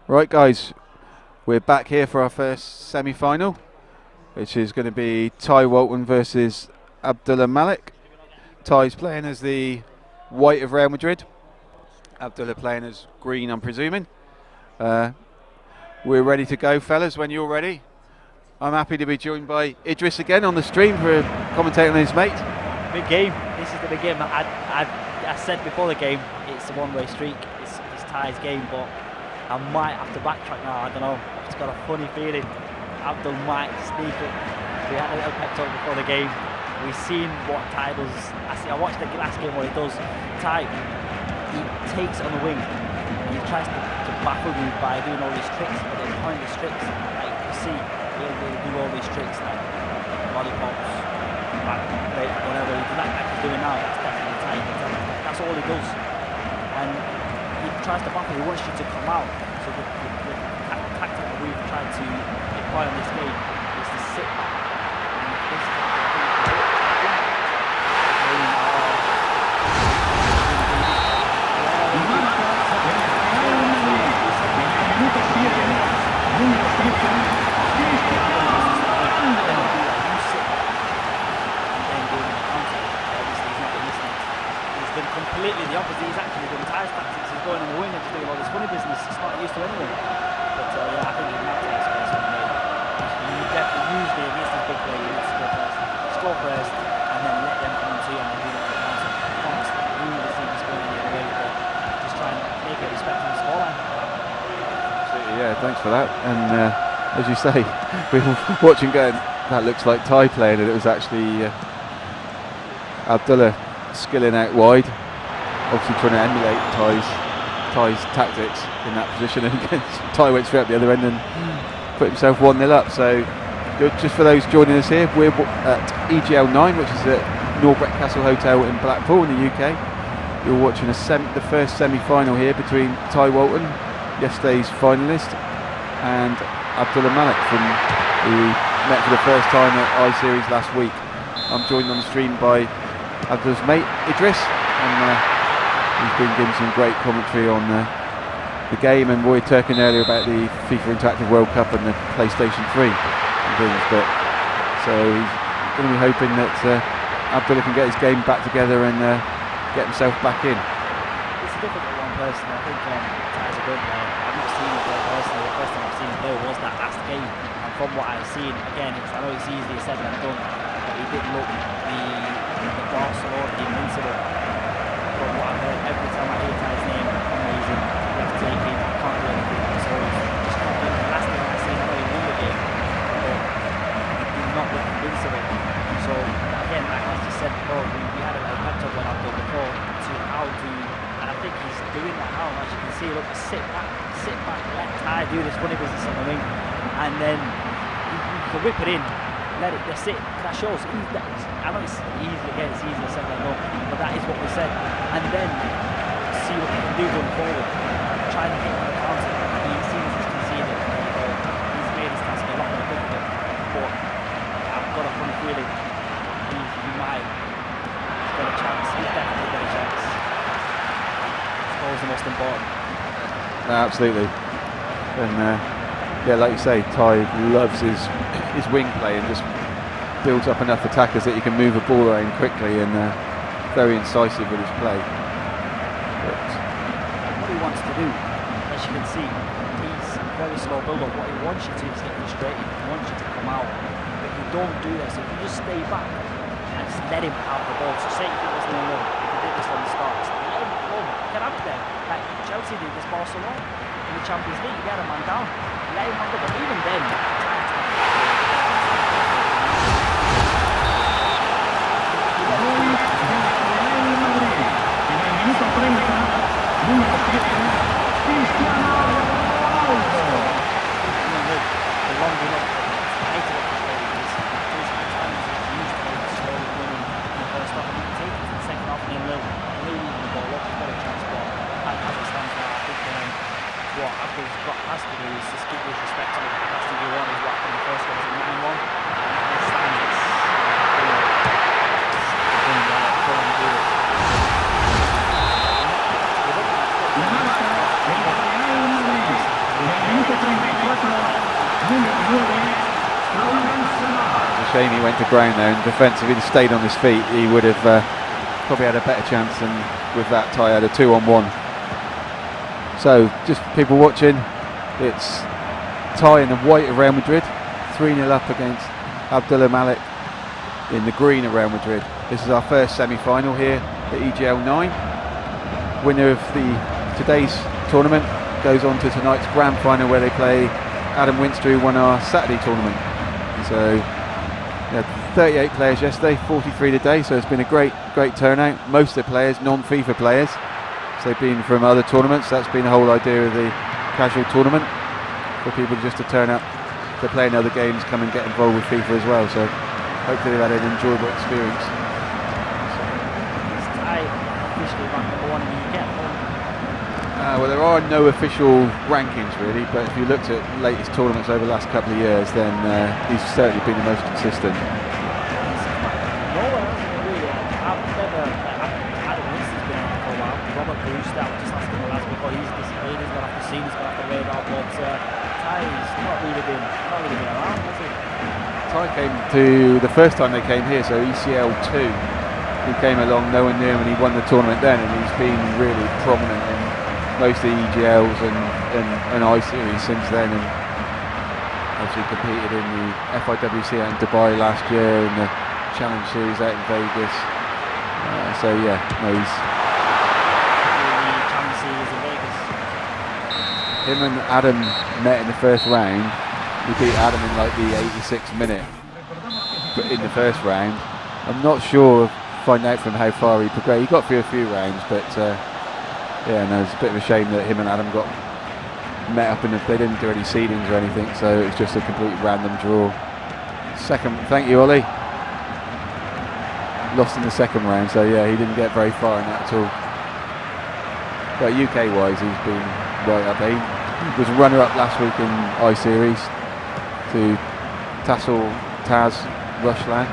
Right, guys, we're back here for our first semi-final, which is going to be Walton versus Abdullah Malik. Ty's playing as the white of Real Madrid. Abdullah playing as green, I'm presuming. We're ready to go, fellas, when you're ready. I'm happy to be joined by Idris again on the stream for commentating on his mate. Big game. This is the big game. I said before the game, it's a one-way streak. It's Ty's game, but I might have to backtrack now. I don't know. I've just got a funny feeling Abdul might sneak up. We had a little pep talk before the game. We've seen what Ty does. I watched the last game, what he does. Ty, he takes it on the wing and he tries to baffle you by doing all these tricks, but then behind the tricks, like you see, he'll do all these tricks like lollipops, whatever he does, like he's doing now. That's definitely Ty. That's all he does. And he tries to baffle, he wants you to come out. So the tactic that we've tried to apply on this game is to sit back. And this is completely the opposite. He's actually doing Ty's tactics. He's going on the wing and just doing all this funny business. It's not used to anyone. But yeah, I think he's not Ty's first one. You definitely usually against this big player, you need to go first, score first, and then let them come to you and then do the counter. Promise, really the team is going the other way, but just try and make it respectful scoreline. Yeah, thanks for that. And as you say, we were watching going, that looks like Ty playing, and it was actually Abdullah skilling out wide, obviously trying to emulate Ty's tactics in that position, and Ty went straight up the other end and put himself 1-0 up. So just for those joining us here, we're at EGL9, which is at Norbreck Castle Hotel in Blackpool in the UK. You're watching the first semi-final here between Ty Walton, yesterday's finalist, and Abdullah Malik, who met for the first time at I-Series last week. I'm joined on the stream by Abdullah's mate Idris, and he's been giving some great commentary on the game, and we were talking earlier about the FIFA Interactive World Cup and the PlayStation 3 and things. But so he's going to be hoping that Abdullah can get his game back together and get himself back in. It's a difficult one personally. I think Ty's a good player. I've not seen him play personally. The first time I've seen him play was that last game, and from what I've seen, again, I know it's easier said than done, but he did look the Barcelona, the invincible. From what I've heard, every time I hear Ty's name, amazing, breathtaking, I can't do anything. So just not good. The last thing I've seen, I know he won the game, but he did not look invincible. So again, like I just said before, we had a pep talk on Abdul before to how to, and I think he's doing that now. As you can see, look, sit back, let Ty do this funny business on the wing, and then you can whip it in. Let it just sit. That shows. I know it's easy again. It's easier said than done, but that is what we said. And then see what he can do going forward. Try and hit the counter. He seems he's conceded. He's made his task a lot more difficult. But I've got a funny feeling he might. He's got a chance. He's definitely got a chance. Score's the most important. Absolutely. And yeah, like you say, Ty loves his wing play and just builds up enough attackers that he can move the ball around quickly, and very incisive with his play. But what he wants to do, as you can see, he's very slow build up. What he wants you to is get frustrated. He wants you to come out. But if you don't do this, if you just stay back and just let him have the ball, so say if it was 0-0, if he did this from the start, just let him go, get out there. Like Chelsea did this Barcelona in the Champions League, he had a man down. Let him have the ball. Even then, what Abdul's has to do is just keep this respect to the capacity you want is what happened in the first one, was 9-1. And stands, doing that, go and do it. shame he went to ground there. In defence, if he'd stayed on his feet, he would have probably had a better chance than with that tie. Had a 2-on-1. So, just people watching, it's tie in the white of Real Madrid, 3-0 up against Abdullah Malik in the green of Real Madrid. This is our first semi-final here at EGL9. Winner of today's tournament goes on to tonight's grand final, where they play Adam Winster, who won our Saturday tournament. So, yeah, 38 players yesterday, 43 today. So it's been a great turnout. Most of the players, non-FIFA players. So they've been from other tournaments. That's been the whole idea of the casual tournament, for people just to turn up to play in other games, come and get involved with FIFA as well. So hopefully they've had an enjoyable experience. Well, there are no official rankings really, but if you looked at latest tournaments over the last couple of years, then he's certainly been the most consistent. No one else really. I've never. Adam Winston's been on for a while. Robert Bruce, that was just asking the lads before he's disappeared. He's going to have to see, he's going to have to radar, but Ty's not really been around, has he? Ty came to the first time they came here, so EGL9. He came along, no one knew him, and he won the tournament then, and he's been really prominent in most of the EGLs and I series since then, and obviously competed in the FIWC out in Dubai last year, and the Challenge Series out in Vegas. So yeah, no, he's The Challenge Series in Vegas. him and Adam met in the first round. He beat Adam in like the 86th minute, but in the first round. I'm not sure. Find out from how far he progressed. He got through a few rounds, but yeah, no, it's a bit of a shame that him and Adam got met up, and they didn't do any seedings or anything, so it was just a complete random draw. Thank you, Ollie. Lost in the second round, so yeah, he didn't get very far in that at all. But UK-wise, he's been right up there. He was runner-up last week in I Series to Taz Rushland.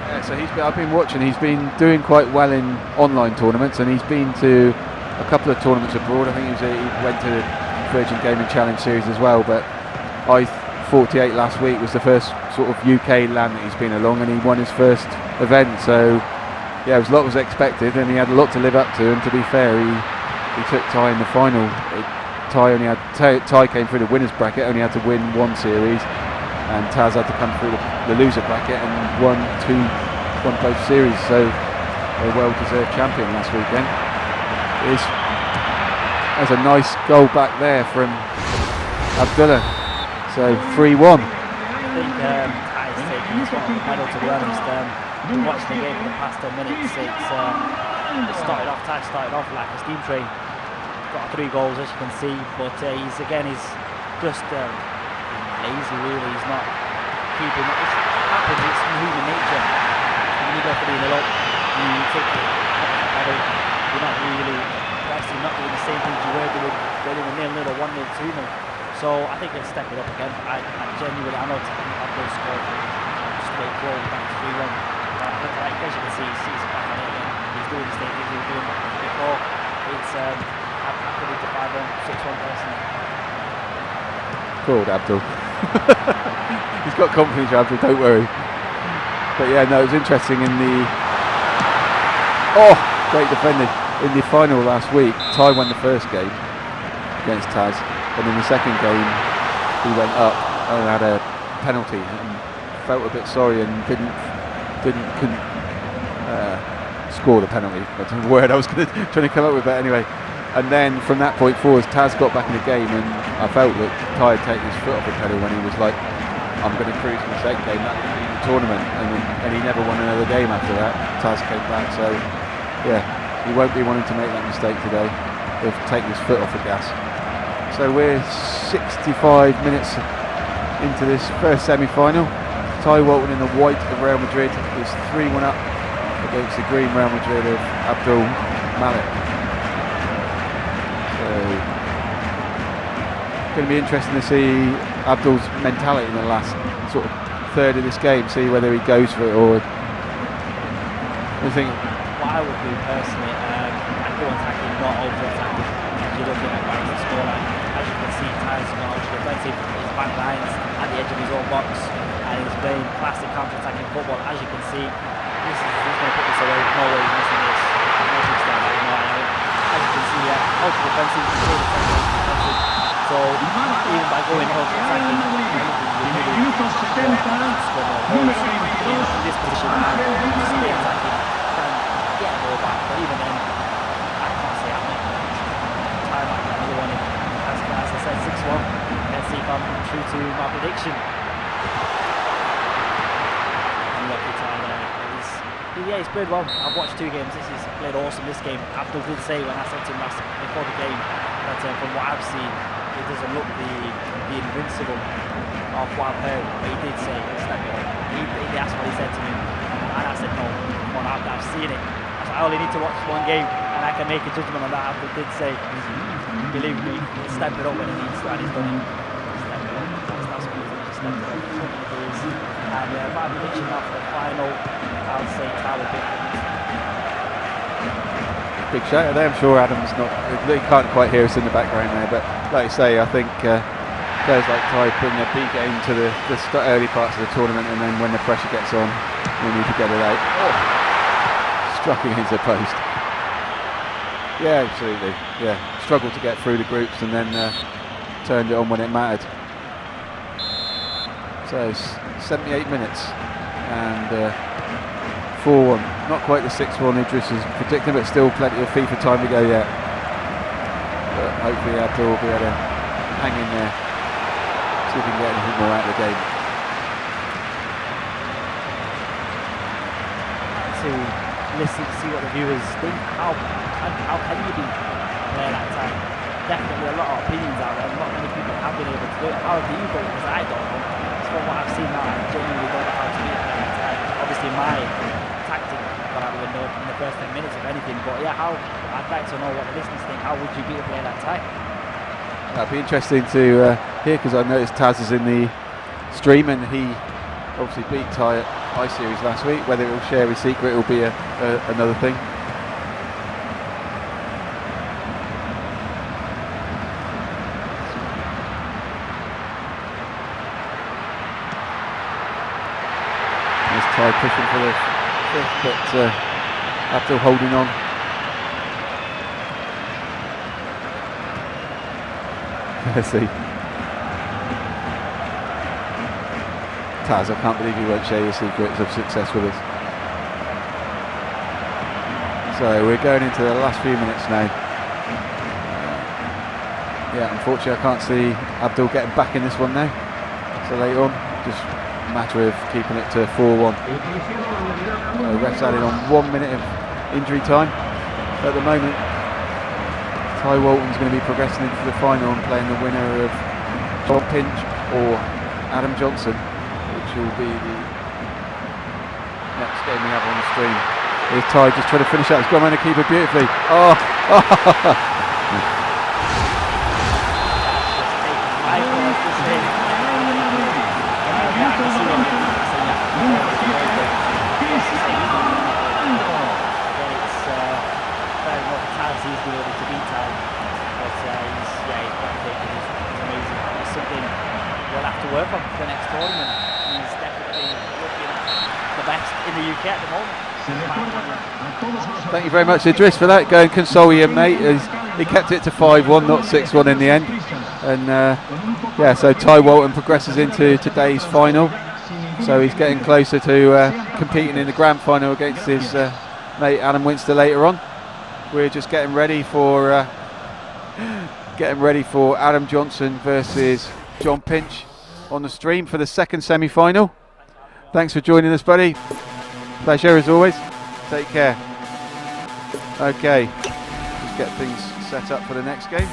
Yeah, so I've been watching. He's been doing quite well in online tournaments, and he's been to a couple of tournaments abroad. I think he went to the Virgin Gaming Challenge Series as well. But I-48 last week was the first sort of UK land that he's been along, and he won his first event. So yeah, it was a lot was expected, and he had a lot to live up to. And to be fair, he took Ty in the final. Ty came through the winners bracket, only had to win one series, and Taz had to come through the loser bracket and won both series. So a well-deserved champion last weekend. There's a nice goal back there from Abdullah. So 3-1. I think Ty's taking his medal, to be honest. Watching the game for the past 10 minutes, Ty started off like a steam train. Got 3 goals, as you can see, but he's just lazy really. He's not keeping it. It happens, it's human nature. When you go 3-0 up, you take the medal, you're not really pressing, not doing the same things you were doing when you were 0-0 or 1-0, 2-0. So I think he'll step it up again. I genuinely, I know Abdul scored just a great goal back to 3-1. Like, as you can see, he's back on it again. He's doing the same things he was doing before. It's I put it to 5-1, 6-1 personally. Good, Abdul. He's got confidence, Abdul, don't worry. But yeah, no, it was interesting in the... Oh, great defending. In the final last week, Ty won the first game against Taz, and in the second game, he went up and had a penalty and felt a bit sorry and couldn't score the penalty. That's a word I was trying to come up with, but anyway. And then from that point forward, Taz got back in the game, and I felt that Ty had taken his foot off the pedal when he was like, I'm going to cruise in the second game, that would be the tournament. And he never won another game after that. Taz came back, so yeah, he won't be wanting to make that mistake today of taking his foot off the gas. So we're 65 minutes into this first semi-final. Ty Walton in the white of Real Madrid is 3-1 up against the green Real Madrid of Abdul Malik. Going to be interesting to see Abdul's mentality in the last sort of third of this game, see whether he goes for it or... I think... What I would do personally, I'd go attacking, not over attacking. If you're looking at the scoreline, as you can see Ty's gone ultra defensive, his back lines at the edge of his own box, and he's playing classic counter-attacking football. As you can see, he's going to put this away. No way he's missing this. As you can see, ultra defensive, so even by going ultra attacking, in this position, stay attacking, can get a ball back, but even then, I can't say I'm not Ty might get another one in. As I said, 6-1. Let's see if I'm true to my prediction. Unlucky Ty there. He's played well. I've watched 2 games. He's played awesome this game. Abdul did say when I said to him before the game that from what I've seen, it doesn't look the invincible of what I've heard. But he did say, that's what he said to me. And I said, no, come on, I've seen it. I said, I only need to watch 1 game and I can make a judgment on that. Abdul did say, believe me, he's stepped it up when he needs to, and he's done it. He's stepped it up. That's what he's stepped it up. And my prediction after the final, I'll say Tyler big shout out there. I'm sure Adam's not, he can't quite hear us in the background there, but like you say, I think players like Ty bring their B game to the early parts of the tournament, and then when the pressure gets on, we need to get it out. Oh, struck against the post. Yeah, absolutely. Yeah, struggled to get through the groups and then turned it on when it mattered. So 78 minutes and 4-1. Not quite the 6-1 Idris is predicting, but still plenty of FIFA time to go yet. But hopefully Abdul will be able to hang in there, see if he can get anything more out of the game. To listen to see what the viewers think. How can you be there that time? Definitely a lot of opinions out there. Not many people have been able to do it. How do you go? Because I don't know. From what I've seen now, I genuinely don't know how to beat it that time. Obviously my tactic got out of the window in the first 10 minutes, if anything. But yeah, I'd like to know what the listeners think. How would you beat a player that time? That'd be interesting to hear, because I noticed Taz is in the stream and he obviously beat Ty at I-Series last week. Whether he'll share his secret will be another thing. There's Ty pushing for the 5th, but Abdul holding on. Let's see. Taz, I can't believe you won't share your secrets of success with us. So we're going into the last few minutes now. Yeah, unfortunately I can't see Abdul getting back in this one now. So later on, just a matter of keeping it to 4-1. Ref's added on 1 minute of injury time. At the moment, Ty Walton's going to be progressing into the final and playing the winner of John Pinch or Adam Johnson, which will be the next game we have on the stream. Here's Ty just trying to finish out. He's gone around the keeper beautifully. Oh! Work on for the next tournament. He's definitely looking the best in the UK at the moment. Thank you very much, Idris, for that. Go and console him, mate. He kept it to 5-1, not 6-1 in the end. And yeah, so Ty Walton progresses into today's final. So he's getting closer to competing in the grand final against his mate Adam Winster later on. We're just getting ready for Adam Johnson versus John Pinch on the stream for the second semi-final. Thanks for joining us, buddy. Pleasure as always. Take care. Okay, just get things set up for the next game.